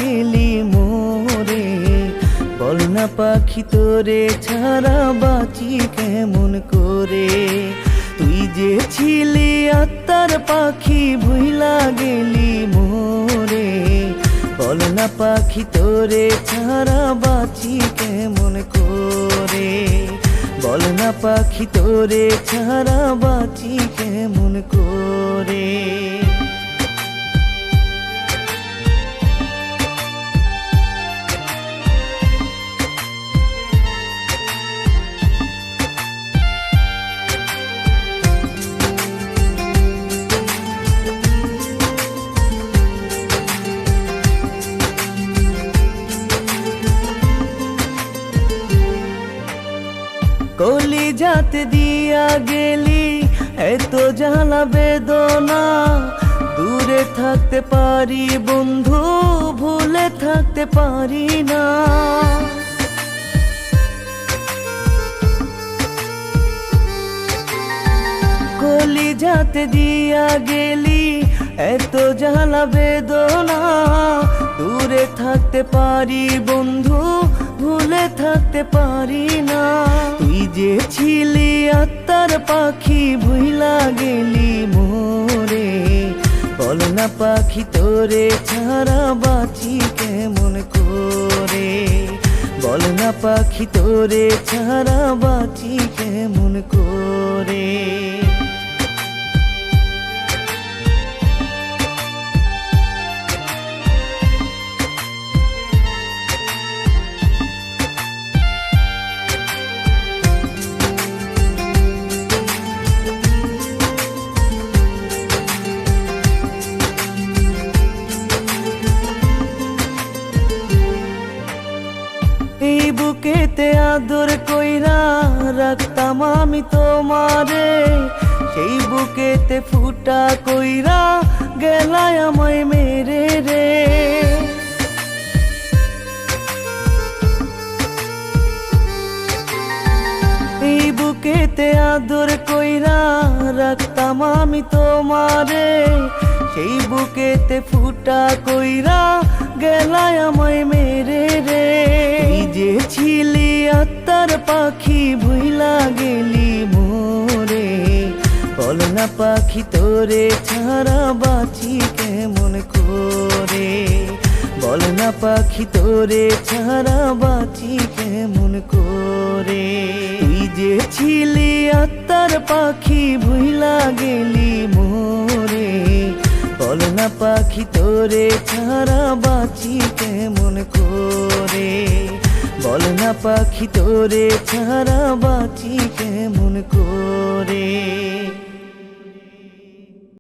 গেলি মোরে। বল না পাখি তোরে ছাড়া বাঁচি কেমন করে। তুই যে ছিলি আত্মার পাখি ভুইলা গেলি মোরে। বল না পাখি তোরে ছাড়া বাঁচি কেমন করে। বল না পাখি তোরে ছাড়া বাঁচি কেমন করে। কলিজাতে দিয়া গেলি এত জ্বালা বেদনা। দূরে থাকতে পারি বন্ধু, ভুলে থাকতে পারি না। কলিজাতে দিয়া গেলি এত জ্বালা বেদনা। দূরে থাকতে পারি বন্ধু, ভুলে থাকতে পারি না। তুই যে ছিলি আত্মার পাখি ভুইলা গেলি মোরে। বল না পাখি তোরে ছাড়া বাঁচি কেমন করে। বল না পাখি তোরে ছাড়া বাঁচি কেমন করে। এই বুকেতে আদর কইরা রাখতাম আমি তোমারে। সেই বুকেতে ফুটা কইরা গেলায় আমায় মেরে রে। এই বুকেতে আদর কইরা রাখতাম আমি তোমারে। সেই বুকেতে ফুটা কইরা গেলায় আমায় মেরে রে। তুই যে ছিলি আত্মার পাখি ভুইলা গেলি মোরে। বল না পাখি তোরে ছাড়া বাঁচি কেমন করে। বল না পাখি তোরে ছাড়া বাঁচি কেমন করে। তুই যে ছিলি আত্মার পাখি ভুইলা গেলি মোরে। বল না পাখি তোরে ছাড়া বাঁচি কেমন করে। বল না পাখি তোরে ছাড়া বাঁচি কেমন করে।